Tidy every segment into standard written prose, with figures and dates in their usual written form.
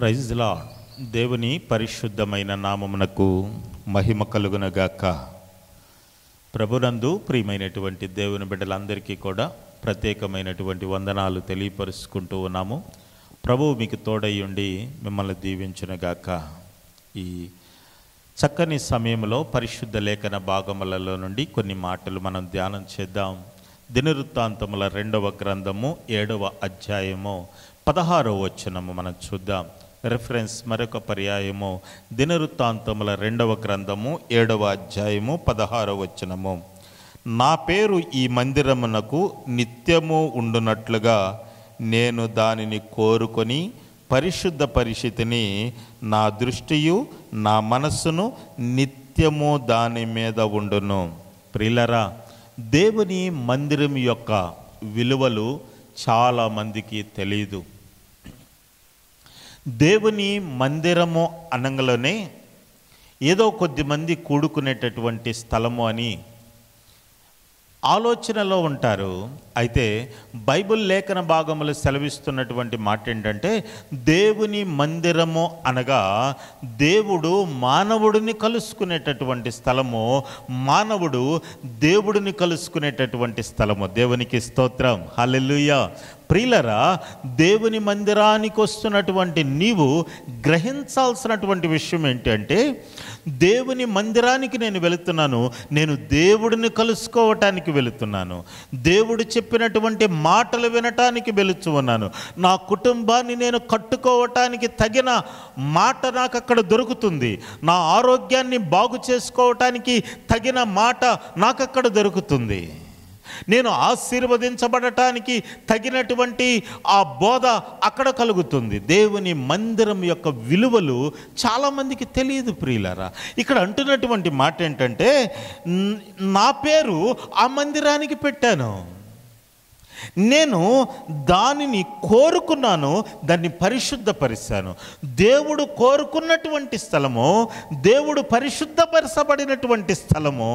Praise the lord. దేవుని పరిశుద్ధమైన నామమునకు మహిమ కలుగునగాక. ప్రభునందు ప్రియమైనటువంటి దేవుని బిడ్డలందరికీ కూడా ప్రత్యేకమైనటువంటి వందనాలు తెలియపరుచుకుంటూ ఉన్నాము. ప్రభువు మీకు తోడై ఉండి మిమ్మల్ని దీవించునుగాక. ఈ చక్కని సమయంలో పరిశుద్ధ లేఖన భాగములలో నుండి కొన్ని మాటలు మనం ధ్యానం చేద్దాం. దినవృత్తాంతముల 2వ గ్రంథము 7వ అధ్యాయము 16వ వచనము మనం చూద్దాం. రెఫరెన్స్ మరొక పర్యాయము దినవృత్తాంతముల 2వ గ్రంథము 7వ అధ్యాయము 16వ వచనము. నా పేరు ఈ మందిరమునకు నిత్యము ఉండునట్లుగా నేను దానిని కోరుకొని పరిశుద్ధ పరిస్థితిని నా దృష్టియు నా మనస్సును నిత్యము దాని మీద ఉండును. ప్రియులారా, దేవుని మందిరం యొక్క విలువలు చాలామందికి తెలియదు. దేవుని మందిరము అనగానే ఏదో కొద్దిమంది కూడుకునేటటువంటి స్థలము అని ఆలోచనలో ఉంటారు. అయితే బైబిల్ లేఖన భాగములు సెలవిస్తున్నటువంటి మాట ఏంటంటే, దేవుని మందిరము అనగా దేవుడు మానవుడిని కలుసుకునేటటువంటి స్థలము, మానవుడు దేవుడిని కలుసుకునేటటువంటి స్థలము. దేవునికి స్తోత్రం, హల్లెలూయా. ప్రియులరా, దేవుని మందిరానికి వస్తున్నటువంటి నీవు గ్రహించాల్సినటువంటి విషయం ఏంటంటే, దేవుని మందిరానికి నేను వెళుతున్నాను, నేను దేవుడిని కలుసుకోవటానికి వెళుతున్నాను, దేవుడు చెప్పినటువంటి మాటలు వినటానికి వెళుతూ ఉన్నాను, నా కుటుంబాన్ని నేను కట్టుకోవటానికి తగిన మాట నాకు అక్కడ దొరుకుతుంది, నా ఆరోగ్యాన్ని బాగు చేసుకోవటానికి తగిన మాట నాకు అక్కడ దొరుకుతుంది, నేను ఆశీర్వదించబడటానికి తగినటువంటి ఆ బోధ అక్కడ కలుగుతుంది. దేవుని మందిరం యొక్క విలువలు చాలామందికి తెలియదు ప్రియులారా. ఇక్కడ అంటున్నటువంటి మాట ఏంటంటే, నా పేరు ఆ మందిరానికి పెట్టాను, నేను దానిని కోరుకున్నాను, దాన్ని పరిశుద్ధపరిచాను. దేవుడు కోరుకున్నటువంటి స్థలము, దేవుడు పరిశుద్ధపరచబడినటువంటి స్థలము,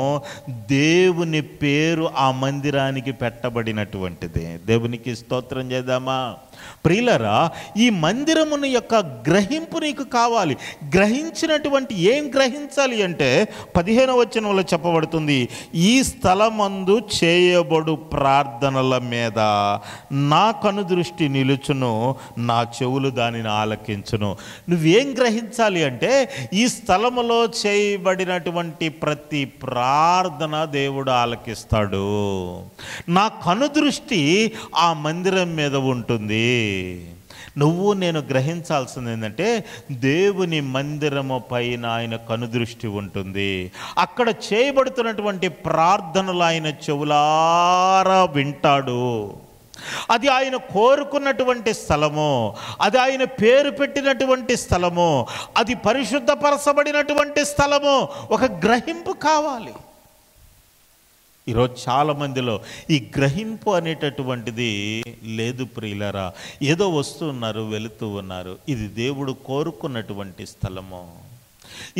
దేవుని పేరు ఆ మందిరానికి పెట్టబడినటువంటిది. దేవునికి స్తోత్రం చేద్దామా? ప్రియులరా, ఈ మందిరముని యొక్క గ్రహింపు నీకు కావాలి. గ్రహించినటువంటి ఏం గ్రహించాలి అంటే 15వ వచనంలో చెప్పబడుతుంది, ఈ స్థలమందు చేయబడు ప్రార్థనల మీద నా కనుదృష్టి నిలుచును, నా చెవులు దానిని ఆలకించును. నువ్వేం గ్రహించాలి అంటే, ఈ స్థలములో చేయబడినటువంటి ప్రతి ప్రార్థన దేవుడు ఆలకిస్తాడు. నా కనుదృష్టి ఆ మందిరం మీద ఉంటుంది. నువ్వు నేను గ్రహించాల్సింది ఏంటంటే, దేవుని మందిరము పైన ఆయన కనుదృష్టి ఉంటుంది. అక్కడ చేయబడుతున్నటువంటి ప్రార్థనలు ఆయన చెవులారా వింటాడు. అది ఆయన కోరుకున్నటువంటి స్థలము, అది ఆయన పేరు పెట్టినటువంటి స్థలము, అది పరిశుద్ధపరచబడినటువంటి స్థలము. ఒక గ్రహింపు కావాలి. ఈరోజు చాలామందిలో ఈ గ్రహింపు అనేటటువంటిది లేదు ప్రియులరా. ఏదో వస్తున్నారు, వెళుతూ ఉన్నారు. ఇది దేవుడు కోరుకున్నటువంటి స్థలము.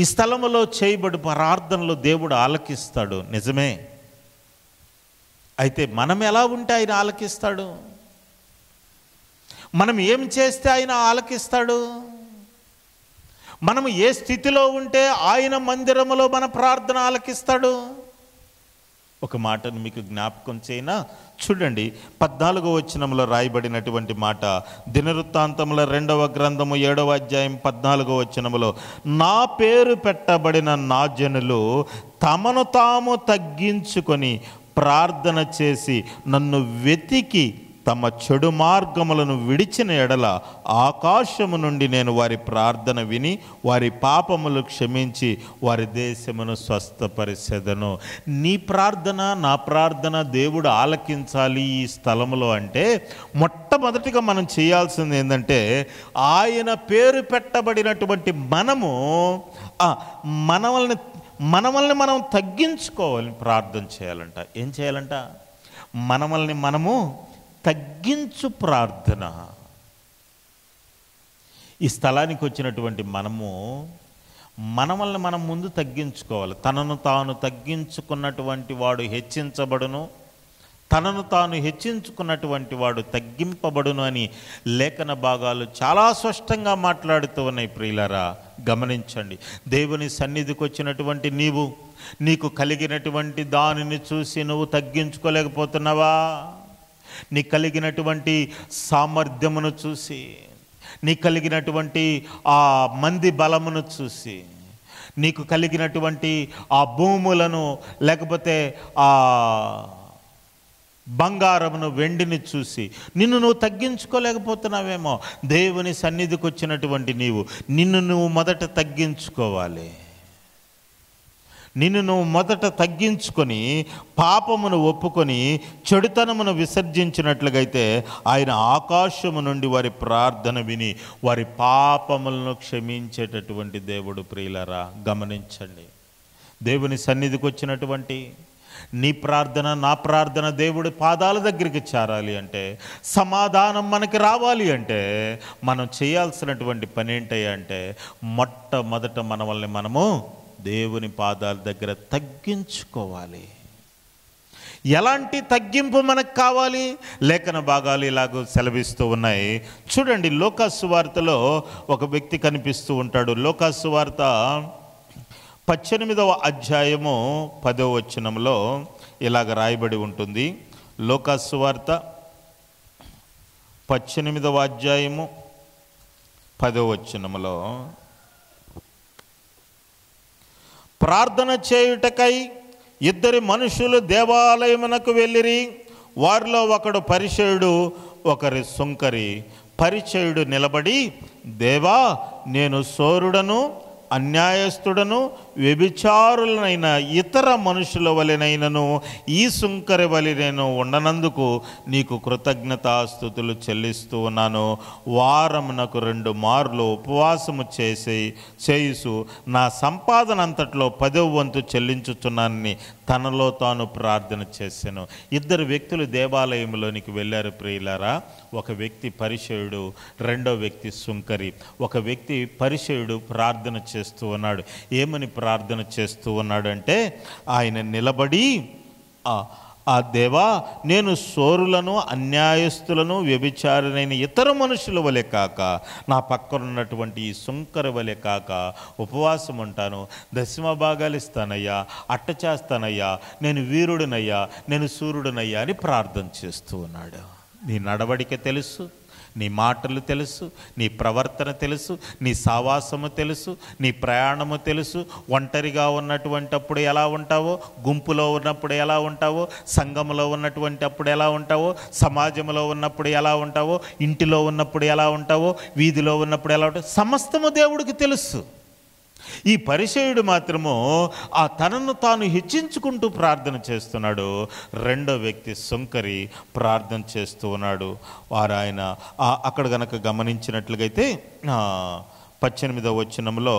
ఈ స్థలములో చేయబడి ప్రార్థనలు దేవుడు ఆలకిస్తాడు, నిజమే. అయితే మనం ఎలా ఉంటే ఆయన ఆలకిస్తాడు? మనం ఏం చేస్తే ఆయన ఆలకిస్తాడు? మనం ఏ స్థితిలో ఉంటే ఆయన మందిరములో మన ప్రార్థన ఆలకిస్తాడు? ఒక మాటను మీకు జ్ఞాపకం చేయనా? చూడండి, 14వ వచనంలో రాయబడినటువంటి మాట. దినవృత్తాంతముల 2వ గ్రంథము 7వ అధ్యాయం 14వ వచనములో, నా పేరు పెట్టబడిన నా జనులు తమను తాము తగ్గించుకొని ప్రార్థన చేసి నన్ను వెతికి తమ చెడు మార్గములను విడిచిన ఎడల ఆకాశము నుండి నేను వారి ప్రార్థన విని వారి పాపములు క్షమించి వారి దేశమును స్వస్థపరిచెదను. నీ ప్రార్థన, నా ప్రార్థన దేవుడు ఆలకించాలి ఈ స్థలములో అంటే, మొట్టమొదటిగా మనం చేయాల్సింది ఏంటంటే, ఆయన పేరు పెట్టబడినటువంటి మనల్ని మనం తగ్గించుకోవాలి, ప్రార్థన చేయాలంట. ఏం చేయాలంట? మనల్ని మనము తగ్గించు ప్రార్థన. ఈ స్థలానికి వచ్చినటువంటి మనల్ని మనం ముందు తగ్గించుకోవాలి. తనను తాను తగ్గించుకున్నటువంటి వాడు హెచ్చించబడును, తనను తాను హెచ్చించుకున్నటువంటి వాడు తగ్గింపబడును అని లేఖన భాగాలు చాలా స్పష్టంగా మాట్లాడుతూ ఉన్నాయి. ప్రియులారా, గమనించండి. దేవుని సన్నిధికి వచ్చినటువంటి నీవు నీకు కలిగినటువంటి దానిని చూసి నువ్వు తగ్గించుకోలేకపోతున్నావా? నీ కలిగినటువంటి సామర్థ్యమును చూసి, నీ కలిగినటువంటి ఆ మంది బలమును చూసి, నీకు కలిగినటువంటి ఆ భూములను లేకపోతే ఆ బంగారమును వెండిని చూసి నిన్ను నువ్వు తగ్గించుకోలేకపోతున్నావేమో. దేవుని సన్నిధికి వచ్చినటువంటి నిన్ను నువ్వు మొదట తగ్గించుకోవాలి. నిన్ను నువ్వు మొదట తగ్గించుకొని పాపమును ఒప్పుకొని చెడుతనమును విసర్జించినట్లుగైతే ఆయన ఆకాశము నుండి వారి ప్రార్థన విని వారి పాపములను క్షమించేటటువంటి దేవుడు. ప్రియులారా, గమనించండి. దేవుని సన్నిధికి వచ్చినటువంటి నీ ప్రార్థన, నా ప్రార్థన దేవుడి పాదాల దగ్గరికి చేరాలి అంటే, సమాధానం మనకి రావాలి అంటే మనం చేయాల్సినటువంటి పని ఏంటయ్యా అంటే, మొట్టమొదట మనల్ని మనము దేవుని పాదాల దగ్గర తగ్గించుకోవాలి. ఎలాంటి తగ్గింపు మనకు కావాలి? లేఖన భాగాలు ఇలాగ సెలవిస్తూ ఉన్నాయి. చూడండి, లూకాసు వార్తలో ఒక వ్యక్తి కనిపిస్తూ ఉంటాడు. లూకాసు వార్త 18వ అధ్యాయము 10వ వచనంలో ఇలాగ రాయబడి ఉంటుంది. లూకాసు వార్త 18వ అధ్యాయము 10వ వచనంలో, ప్రార్థన చేయుటకై 2 మనుషులు దేవాలయమునకు వెళ్ళిరి. వారిలో ఒకడు పరిచయుడు, ఒకరి సుంకరి. పరిచయుడు నిలబడి, దేవా, నేను సోరుడను, అన్యాయస్తుడను, వ్యభిచారులనైన ఇతర మనుషుల వలెనైనను ఈ సుంకరి వలె నేను ఉండనందుకు నీకు కృతజ్ఞతాస్తుతులు చెల్లిస్తూ ఉన్నాను. వారమునకు 2 మార్లు ఉపవాసము చేయుసు నా సంపాదన అంతట్లో 10వ వంతు చెల్లించుచున్నానని తనలో తాను ప్రార్థన చేశాను. 2 వ్యక్తులు దేవాలయంలోనికి వెళ్ళారు. ప్రియులారా, ఒక వ్యక్తి పరిచయుడు, రెండో వ్యక్తి సుంకరి. ఒక వ్యక్తి పరిచయుడు ప్రార్థన చేస్తూ ఉన్నాడు. ఏమని ప్రార్థన చేస్తూ ఉన్నాడు అంటే, ఆయన నిలబడి, ఆ దేవా, నేను సోరులను, అన్యాయస్తులను, వ్యభిచారులైన ఇతర మనుషుల వలె కాక, నా పక్కన ఉన్నటువంటి ఈ సుంకర వలె కాక ఉపవాసం ఉంటాను, దశమ భాగాలు ఇస్తానయ్యా, అట్ట చేస్తానయ్యా, నేను వీరుడినయ్యా, నేను సూర్యుడినయ్యా అని ప్రార్థన చేస్తూ ఉన్నాడు. నీ నడవడిక తెలుసు, నీ మాటలు తెలుసు, నీ ప్రవర్తన తెలుసు, నీ సావాసము తెలుసు, నీ ప్రయాణము తెలుసు. ఒంటరిగా ఉన్నటువంటి అప్పుడు ఎలా ఉంటావో, గుంపులో ఉన్నప్పుడు ఎలా ఉంటావో, సంఘములో ఉన్నటువంటి అప్పుడు ఎలా ఉంటావో, సమాజంలో ఉన్నప్పుడు ఎలా ఉంటావో, ఇంటిలో ఉన్నప్పుడు ఎలా ఉంటావో, వీధిలో ఉన్నప్పుడు ఎలా ఉంటావో, సమస్తము దేవుడికి తెలుసు. ఈ పరిచయుడు మాత్రము ఆ తనను తాను హెచ్చించుకుంటూ ప్రార్థన చేస్తున్నాడు. రెండో వ్యక్తి సుంకరి ప్రార్థన చేస్తూ ఉన్నాడు. వారు ఆయన అక్కడ గనక గమనించినట్లుగైతే 18వ వచనంలో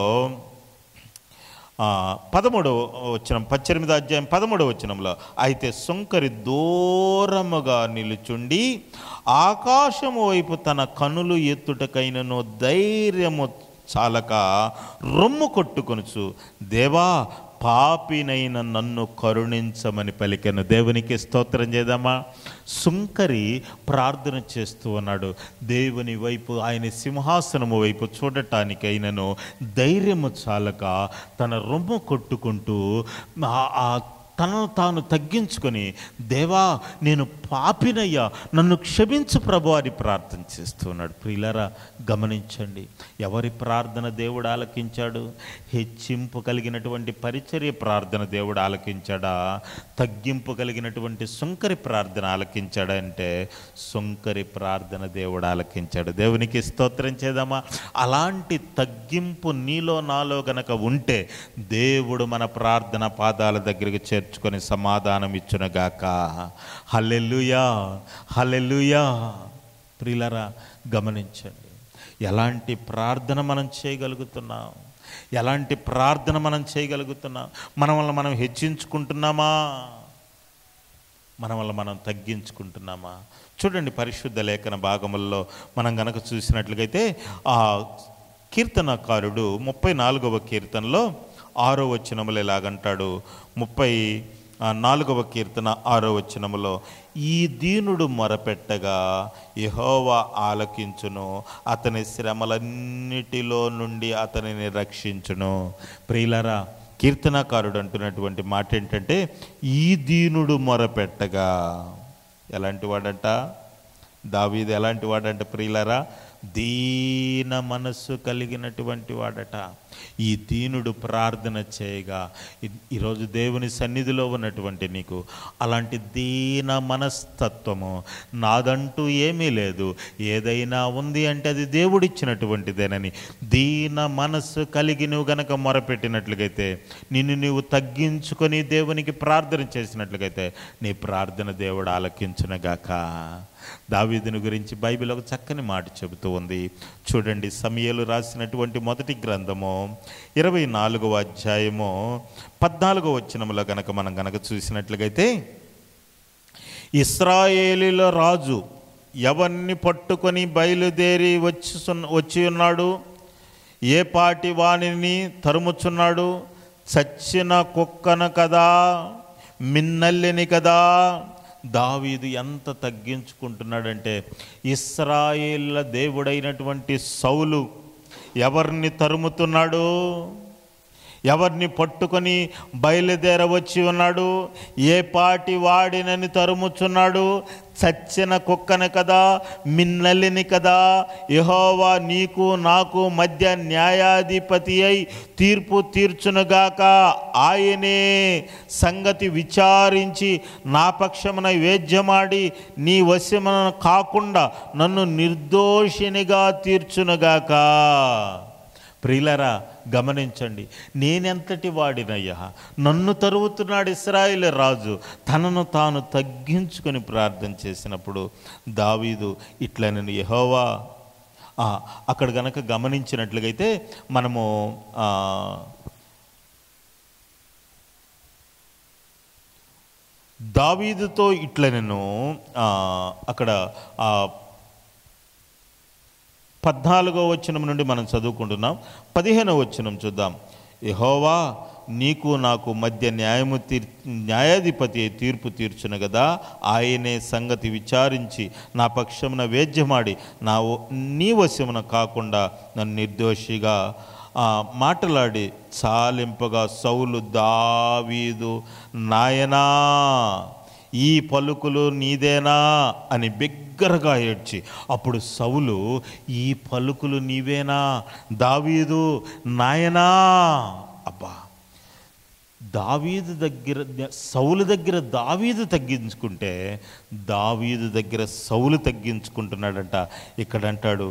18వ అధ్యాయం 13వ వచనంలో, అయితే సుంకరి దూరముగా నిలుచుండి ఆకాశము వైపు తన కనులు ఎత్తుటకైనను ధైర్యము చాలక రొమ్ము కొట్టుకొనుచు, దేవా, పాపినైన నన్ను కరుణించమని పలికెను. దేవునికి స్తోత్రం చేద్దామా. సుంకరి ప్రార్థన చేస్తూ ఉన్నాడు. దేవుని వైపు, ఆయన సింహాసనము వైపు చూడటానికైనను ధైర్యము చాలక తన రొమ్ము కొట్టుకుంటూ తనను తాను తగ్గించుకొని, దేవా, నేను పాపినయ్యా, నన్ను క్షమించు ప్రభు అని ప్రార్థన చేస్తున్నాడు. ప్రియులారా, గమనించండి, ఎవరి ప్రార్థన దేవుడు ఆలకించాడు? హెచ్చింపు కలిగినటువంటి పరిచర్య ప్రార్థన దేవుడు ఆలకించాడా? తగ్గింపు కలిగినటువంటి సుంకరి ప్రార్థన ఆలకించాడా అంటే సుంకరి ప్రార్థన దేవుడు ఆలకించాడు. దేవునికి స్తోత్రం చేద్దామా. అలాంటి తగ్గింపు నీలో నాలో గనక ఉంటే దేవుడు మన ప్రార్థన పాదాల దగ్గరికి చేర్చుకొని సమాధానం ఇచ్చునుగాక. హల్లెలూయా, హల్లెలూయా. ప్రియులారా, గమనించండి, ఎలాంటి ప్రార్థన మనం చేయగలుగుతున్నాం, ఎలాంటి ప్రార్థన మనం చేయగలుగుతున్నాం. మన వల్ల మనం హెచ్చించుకుంటున్నామా, మన వల్ల మనం తగ్గించుకుంటున్నామా? చూడండి, పరిశుద్ధ లేఖన భాగముల్లో మనం గనక చూసినట్లుగైతే ఆ కీర్తనకారుడు 34వ కీర్తనలో 6వ వచనములో ఇలాగంటాడు. 4వ కీర్తన 6వ వచనములో, ఈ దీనుడు మొరపెట్టగా యెహోవా ఆలకించును, అతని శ్రమలన్నిటిలో నుండి అతనిని రక్షించును. ప్రియులారా, కీర్తనాకారుడు అంటున్నటువంటి మాట ఏంటంటే, ఈ దీనుడు మొరపెట్టగా. ఎలాంటి వాడంట? దావీదు ఎలాంటి వాడంట ప్రియులారా? దీన మనస్సు కలిగినటువంటి వాడట. ఈ దీనుడు ప్రార్థన చేయగా, ఈరోజు దేవుని సన్నిధిలో ఉన్నటువంటి నీకు అలాంటి దీన మనస్తత్వము, నాదంటూ ఏమీ లేదు, ఏదైనా ఉంది అంటే అది దేవుడిచ్చినటువంటిదేనని దీన మనస్సు కలిగి నువ్వు గనక మొరపెట్టినట్లుగైతే, నిన్ను నీవు తగ్గించుకొని దేవునికి ప్రార్థన చేసినట్లుగైతే, నీ ప్రార్థన దేవుడు ఆలకించునుగాక. దావీదుని గురించి బైబిల్ ఒక చక్కని మాట చెబుతూ ఉంది. చూడండి, సమూయేలు రాసినటువంటి మొదటి గ్రంథము 24వ అధ్యాయము 14వ వచనములో మనం గనక చూసినట్లుగైతే, ఇశ్రాయేలీల రాజు ఎవరిని పట్టుకొని బయలుదేరి వచ్చి ఉన్నాడు, ఏ పాటి వానిని తరుముచున్నాడు, చచ్చిన కుక్కను కదా, మిన్నల్లిని కదా. దావీదు ఎంత తగ్గించుకుంటున్నాడంటే, ఇశ్రాయేళ్ల దేవుడైనటువంటి సౌలు ఎవరిని తరుముతున్నాడు, ఎవరిని పట్టుకొని బయలుదేరవచ్చి ఉన్నాడు, ఏ పాటి వాడినని తరుముచున్నాడు, చచ్చిన కుక్కను కదా, మిన్నలిని కదా. యెహోవా నీకు నాకు మధ్య న్యాయాధిపతి అయి తీర్పు తీర్చునుగాక. ఆయనే సంగతి విచారించి నా పక్షమున వేద్యమాడి నీ వశమున కాకుండా నన్ను నిర్దోషినిగా తీర్చునుగాక. ప్రియులరా, గమనించండి, నేనెంతటి వాడినయ్యా, నన్ను తరువుతున్నాడు ఇశ్రాయేలు రాజు. తనను తాను తగ్గించుకొని ప్రార్థన చేసినప్పుడు దావీదు ఇట్లా, నేను యెహోవా అక్కడ గనక గమనించినట్లుగైతే మనము దావీదుతో ఇట్లా నేను అక్కడ 14వ వచనం నుండి మనం చదువుకుంటున్నాం. 15వ వచనం చూద్దాం. యెహోవా నీకు నాకు మధ్య న్యాయాధిపతి తీర్పు తీర్చును కదా. ఆయనే సంగతి విచారించి నా పక్షమున వేద్యమాడి నీ వశమున కాకుండా నన్ను నిర్దోషిగా మాటలాడి చాలింపగా సౌలు దావీదు, నాయనా ఈ పలుకులు నీదేనా అని బిగ్గరగా ఏడ్చి, అప్పుడు సౌలు, ఈ పలుకులు నీవేనా దావీదు, నాయనా. అబ్బా, దావీదు దగ్గర సౌలు దగ్గర దావీదు తగ్గించుకుంటే, దావీదు దగ్గర సౌలు తగ్గించుకుంటున్నాడంట. ఇక్కడ అంటాడు,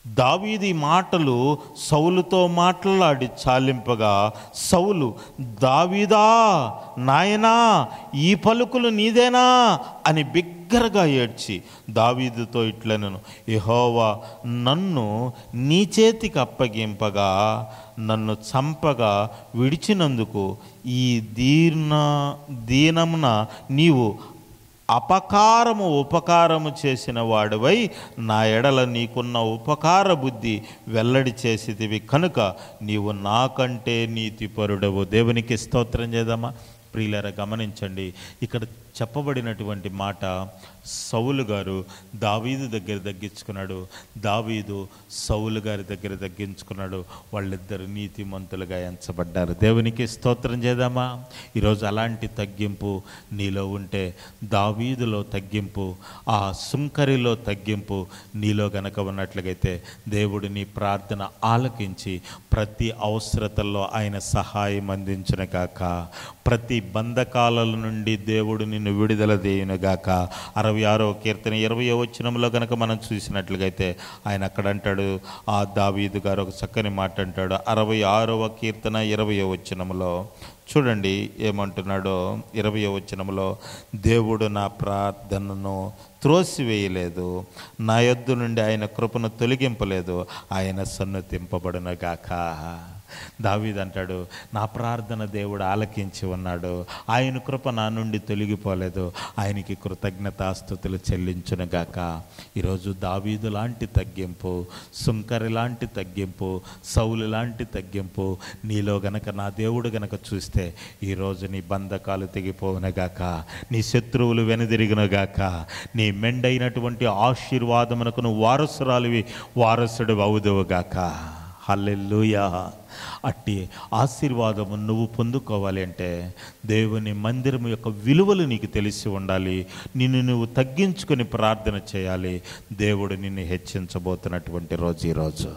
దావీదు ఈ మాటలు సౌలుతో మాట్లాడి చాలింపగా సౌలు, దావీదా నాయనా ఈ పలుకులు నీదేనా అని బిగ్గరగా ఏడ్చి దావీదుతో ఇట్లనెను, యెహోవా నన్ను నీ చేతికి అప్పగింపగా నన్ను చంపగా విడిచినందుకు ఈ దీనమున నీవు ఉపకారము చేసిన వాడివై నా ఎడల నీకున్న ఉపకార బుద్ధి వెల్లడి చేసేదివి కనుక నీవు నాకంటే నీతిపరుడవు. దేవునికి స్తోత్రం చేద్దామా. ప్రియులారా, గమనించండి, ఇక్కడ చెప్పబడినటువంటి మాట, సౌలు గారు దావీదు దగ్గర తగ్గించుకున్నాడు, దావీదు సౌలు గారి దగ్గర తగ్గించుకున్నాడు. వాళ్ళిద్దరు నీతిమంతులుగా ఎంచబడ్డారు. దేవునికి స్తోత్రం చేద్దామా. ఈరోజు అలాంటి తగ్గింపు నీలో ఉంటే, దావీదులో తగ్గింపు, ఆ సుంకరిలో తగ్గింపు నీలో గనక ఉన్నట్లుగైతే, దేవుడు నీ ప్రార్థన ఆలకించి ప్రతి అవసరతల్లో ఆయన సహాయం అందించును గాక. ప్రతి బంధకాల నుండి దేవుడు నిన్ను విడుదల చేయునుగాక. 66వ కీర్తన 20వ వచనంలో కనుక మనం చూసినట్లుగైతే ఆయన అక్కడ అంటాడు, ఆ దావీదు గారు ఒక చక్కని మాట అంటాడు. 66వ కీర్తన 20వ వచనంలో చూడండి ఏమంటున్నాడో. 20వ వచనంలో, దేవుడు నా ప్రార్థనను త్రోసివేయలేదు, నా యొద్ద నుండి ఆయన కృపను తొలగింపలేదు, ఆయన సన్నుతింపబడునుగాక. దావీదు అంటాడు, నా ప్రార్థన దేవుడు ఆలకించి ఉన్నాడు, ఆయన కృప నా నుండి తొలగిపోలేదు, ఆయనకి కృతజ్ఞతాస్తుతులు చెల్లించునుగాక. ఈరోజు దావీదు లాంటి తగ్గింపు, సుంకరి లాంటి తగ్గింపు, సౌలు లాంటి తగ్గింపు నీలో గనక నా దేవుడు గనక చూస్తే ఈరోజు నీ బంధకాలు తెగిపోవునుగాక, నీ శత్రువులు వెనుదిరిగినగాక, నీ మెండైనటువంటి ఆశీర్వాదమునకు నువ్వు వారసురాలివి, వారసుడు అవుదువుగాక. హల్లెలూయా. అట్టి ఆశీర్వాదము నువ్వు పొందుకోవాలి అంటే దేవుని మందిరం యొక్క విలువలు నీకు తెలిసి ఉండాలి. నిన్ను నువ్వు తగ్గించుకొని ప్రార్థన చేయాలి. దేవుడు నిన్ను హెచ్చించబోతున్నటువంటి రోజు ఈరోజు.